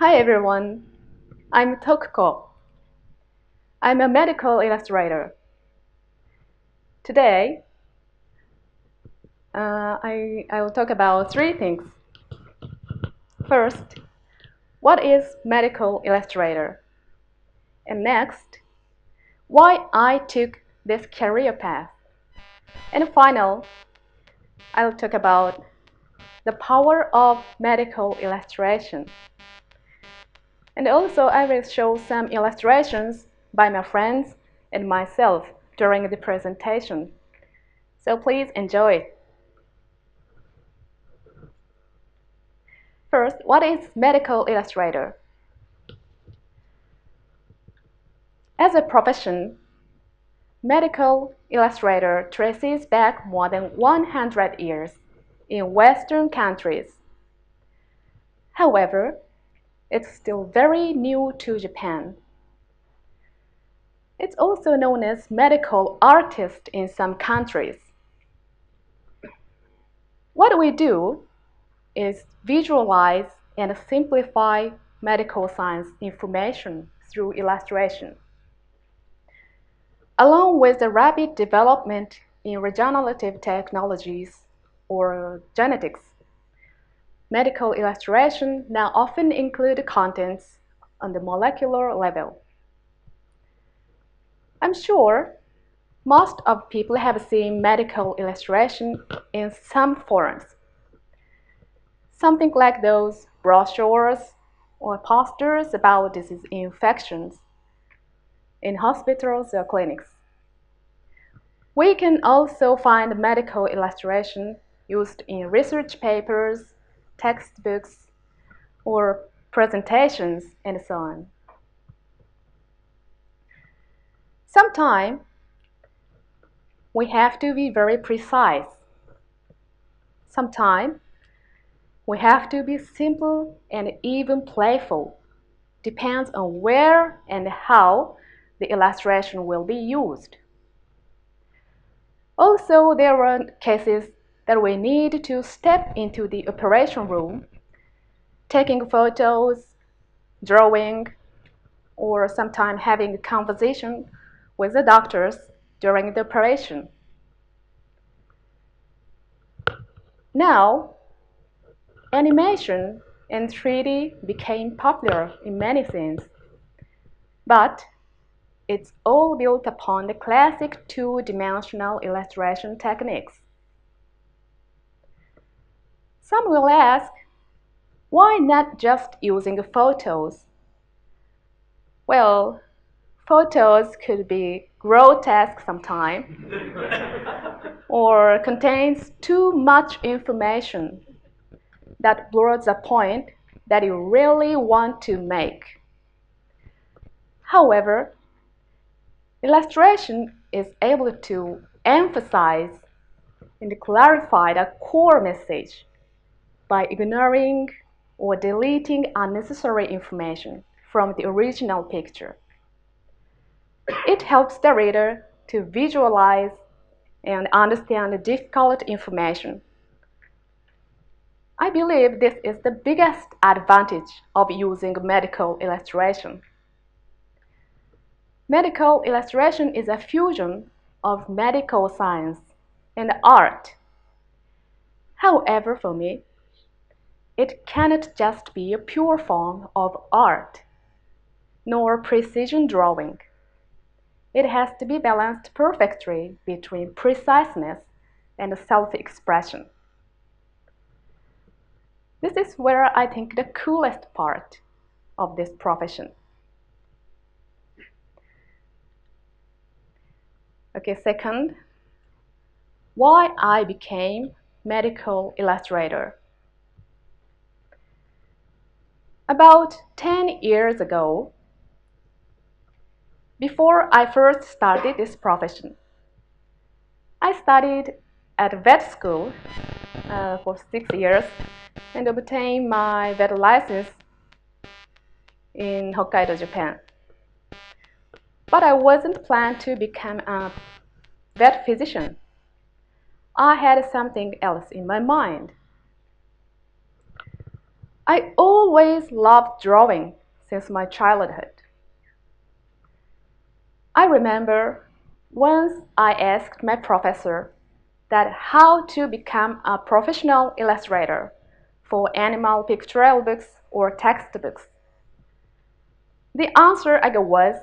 Hi everyone, I'm Tokco. I'm a medical illustrator. Today, I will talk about three things. First, what is medical illustrator? And next, why I took this career path. And final, I'll talk about the power of medical illustration. And also I will show some illustrations by my friends and myself during the presentation. So please enjoy. First, what is medical illustrator? As a profession, medical illustrator traces back more than 100 years in Western countries. However, it's still very new to Japan. It's also known as medical artist in some countries. What we do is visualize and simplify medical science information through illustration. Along with the rapid development in regenerative technologies or genetics, medical illustration now often include contents on the molecular level. I'm sure most of people have seen medical illustration in some forms. Something like those brochures or posters about disease infections in hospitals or clinics. We can also find medical illustration used in research papers, textbooks, or presentations, and so on. Sometimes we have to be very precise. Sometimes we have to be simple and even playful. Depends on where and how the illustration will be used. Also, there are cases that we need to step into the operation room, taking photos, drawing, or sometimes having a conversation with the doctors during the operation. Now, animation and 3D became popular in many scenes, but it's all built upon the classic two-dimensional illustration techniques. Some will ask, why not just using photos? Well, photos could be grotesque sometimes or contains too much information that blurs a point that you really want to make. However, illustration is able to emphasize and clarify the core message by ignoring or deleting unnecessary information from the original picture. It helps the reader to visualize and understand the difficult information. I believe this is the biggest advantage of using medical illustration. Medical illustration is a fusion of medical science and art. However, for me, it cannot just be a pure form of art, nor precision drawing. It has to be balanced perfectly between preciseness and self-expression. This is where I think the coolest part of this profession. Okay, second, why I became medical illustrator. About 10 years ago, before I first started this profession, I studied at vet school for 6 years and obtained my vet license in Hokkaido, Japan. But I wasn't planned to become a vet physician. I had something else in my mind. I always loved drawing since my childhood. I remember once I asked my professor that how to become a professional illustrator for animal pictorial books or textbooks. The answer I got was,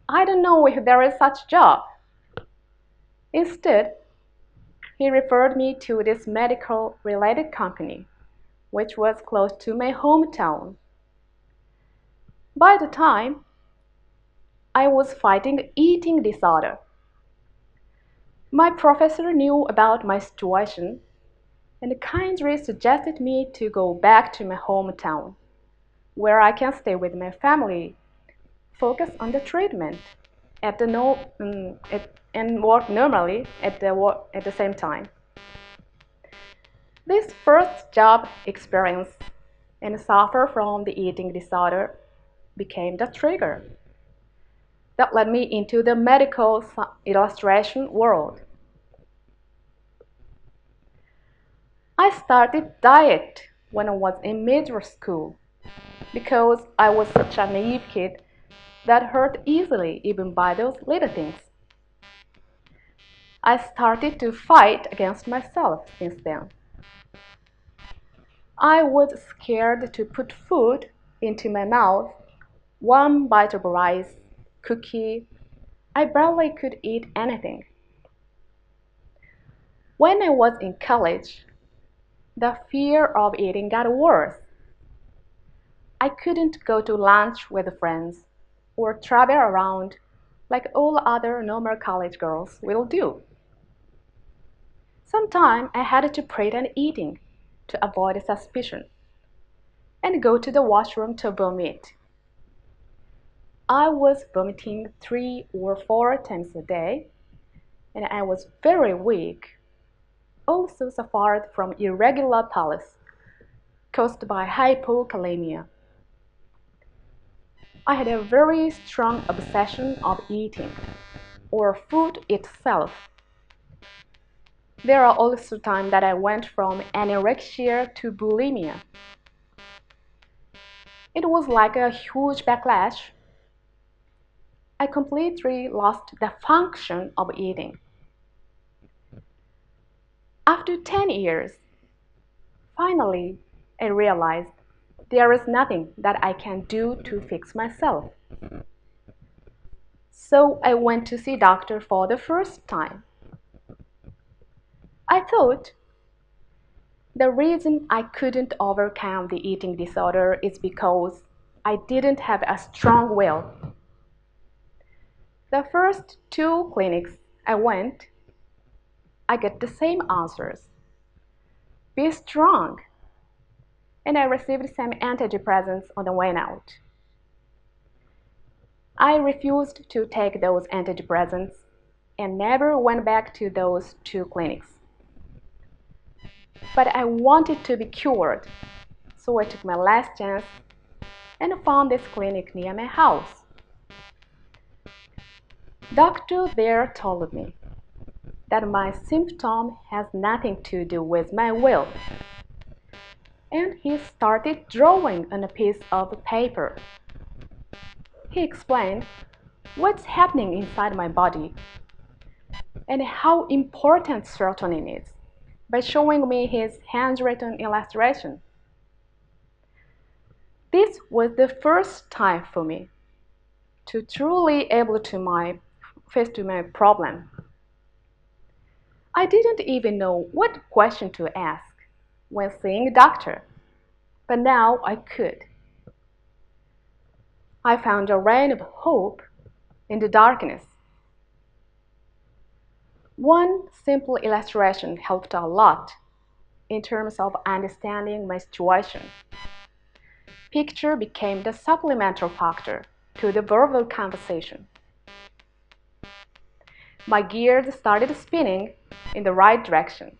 I don't know if there is such job. Instead, he referred me to this medical related company, which was close to my hometown. By the time, I was fighting eating disorder. My professor knew about my situation and kindly suggested me to go back to my hometown, where I can stay with my family, focus on the treatment, and work normally at the same time. This first job experience and suffer from the eating disorder became the trigger that led me into the medical illustration world. I started diet when I was in middle school because I was such a naive kid that hurt easily even by those little things. I started to fight against myself since then. I was scared to put food into my mouth, one bite of rice, cookie. I barely could eat anything. When I was in college, the fear of eating got worse. I couldn't go to lunch with friends or travel around like all other normal college girls will do. Sometimes I had to pretend eating to avoid suspicion and go to the washroom to vomit. I was vomiting 3 or 4 times a day, and I was very weak. Also suffered from irregular pulse caused by hypokalemia. I had a very strong obsession of eating, or food itself. There are also times that I went from anorexia to bulimia. It was like a huge backlash. I completely lost the function of eating. After 10 years, finally, I realized there is nothing that I can do to fix myself. So I went to see a doctor for the first time. I thought the reason I couldn't overcome the eating disorder is because I didn't have a strong will. The first 2 clinics I went, I got the same answers. Be strong. And I received some antidepressants on the way out. I refused to take those antidepressants and never went back to those 2 clinics. But I wanted to be cured, so I took my last chance and found this clinic near my house. Doctor there told me that my symptom has nothing to do with my will. And he started drawing on a piece of paper. He explained what's happening inside my body and how important serotonin is by showing me his handwritten illustration. This was the first time for me to truly able to face my problem. I didn't even know what question to ask when seeing a doctor, but now I could. I found a ray of hope in the darkness. One simple illustration helped a lot in terms of understanding my situation. Picture became the supplemental factor to the verbal conversation. My gears started spinning in the right direction.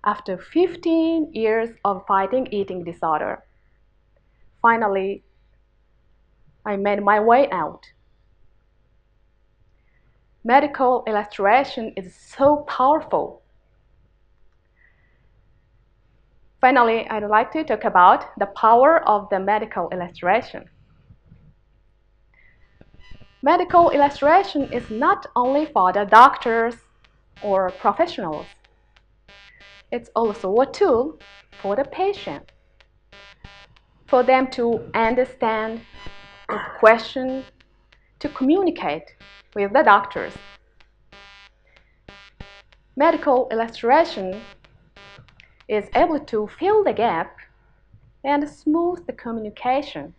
After 15 years of fighting eating disorder, finally, I made my way out. Medical illustration is so powerful. Finally, I'd like to talk about the power of the medical illustration. Medical illustration is not only for the doctors or professionals. It's also a tool for the patient, for them to understand, to question, to communicate with the doctors. Medical illustration is able to fill the gap and smooth the communication,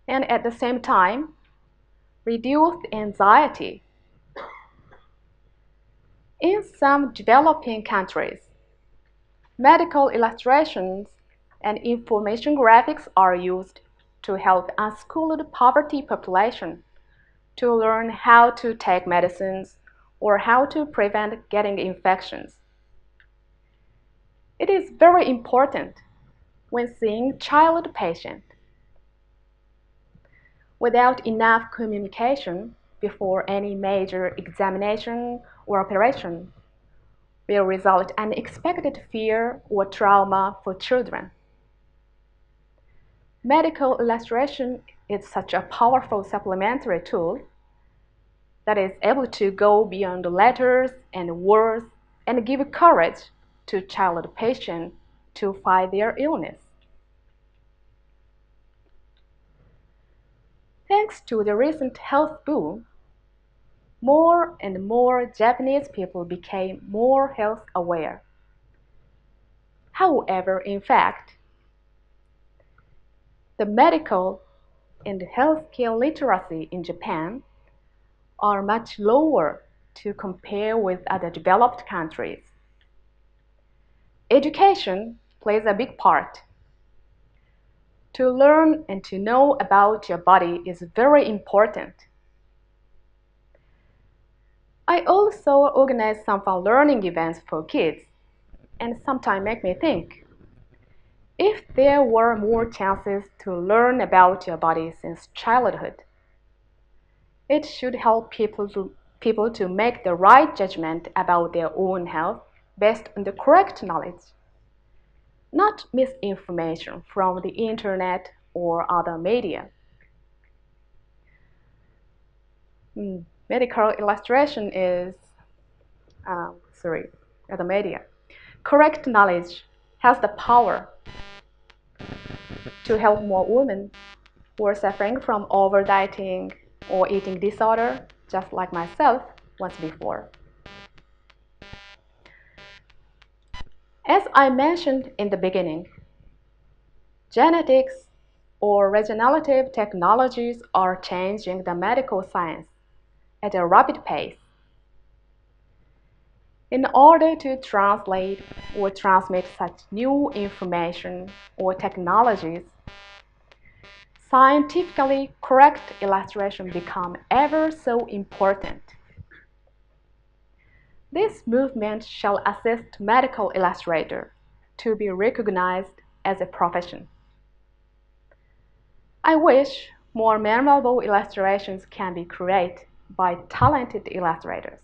and at the same time, reduce anxiety. In some developing countries, medical illustrations and information graphics are used to help unschooled poverty population to learn how to take medicines or how to prevent getting infections. It is very important when seeing child patient. Without enough communication before any major examination or operation will result in unexpected fear or trauma for children. Medical illustration is such a powerful supplementary tool that is able to go beyond letters and words and give courage to child patients to fight their illness. Thanks to the recent health boom, more and more Japanese people became more health aware. However, in fact, the medical and healthcare literacy in Japan are much lower to compare with other developed countries. Education plays a big part. To learn and to know about your body is very important. I also organize some fun learning events for kids, and sometimes make me think, if there were more chances to learn about your body since childhood, it should help people to make the right judgment about their own health based on the correct knowledge, not misinformation from the internet or other media. Medical illustration is, other media. Correct knowledge has the power to help more women who are suffering from over-dieting or eating disorder, just like myself once before. As I mentioned in the beginning, genetics or regenerative technologies are changing the medical science at a rapid pace. In order to translate or transmit such new information or technologies, scientifically correct illustration become ever so important. This movement shall assist medical illustrator to be recognized as a profession. I wish more memorable illustrations can be created by talented illustrators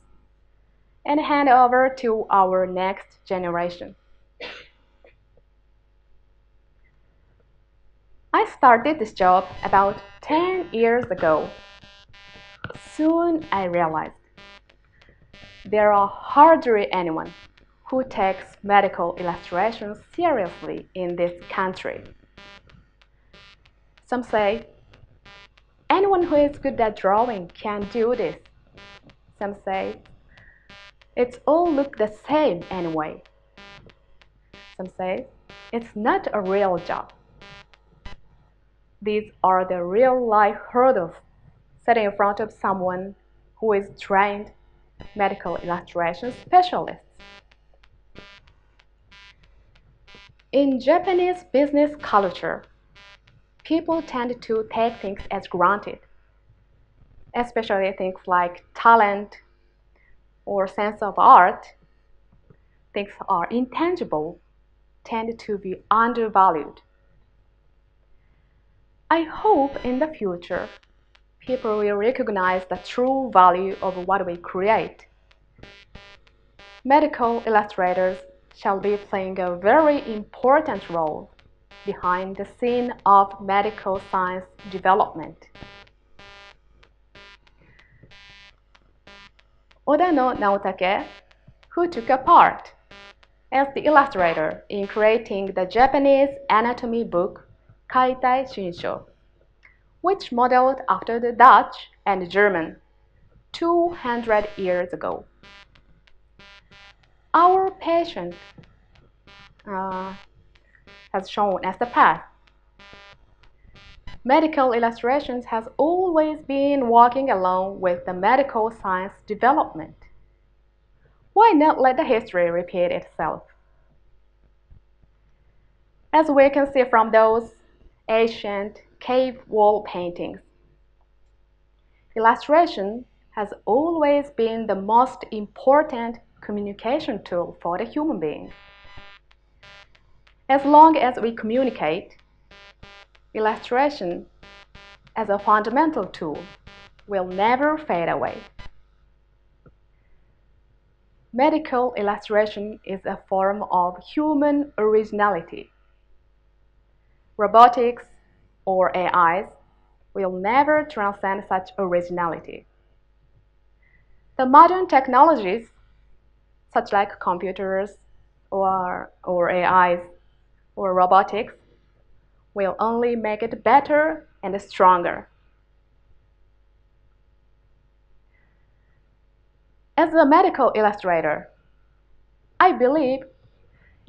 and hand over to our next generation. I started this job about 10 years ago. Soon I realized there are hardly anyone who takes medical illustrations seriously in this country. Some say, anyone who is good at drawing can do this. Some say, it's all look the same anyway. Some say, it's not a real job. These are the real-life hurdles set in front of someone who is trained medical illustration specialist. In Japanese business culture, people tend to take things as granted, especially things like talent or sense of art. Things are intangible, tend to be undervalued. I hope in the future, people will recognize the true value of what we create. Medical illustrators shall be playing a very important role behind the scene of medical science development. Odano Naotake, who took a part as the illustrator in creating the Japanese anatomy book Kaitai Shinsho, which modeled after the Dutch and German 200 years ago. Our patient has shown as the path. Medical illustrations has always been walking along with the medical science development. Why not let the history repeat itself? As we can see from those ancient cave wall paintings, illustration has always been the most important communication tool for the human being. As long as we communicate, illustration as a fundamental tool will never fade away. Medical illustration is a form of human originality. Robotics or AIs will never transcend such originality. The modern technologies, such like computers or AIs or robotics, will only make it better and stronger. As a medical illustrator, I believe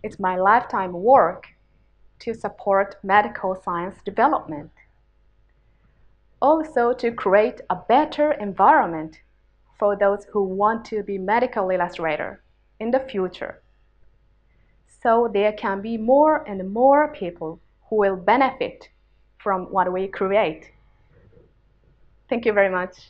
it's my lifetime work to support medical science development. Also to create a better environment for those who want to be medical illustrator in the future. So there can be more and more people who will benefit from what we create. Thank you very much.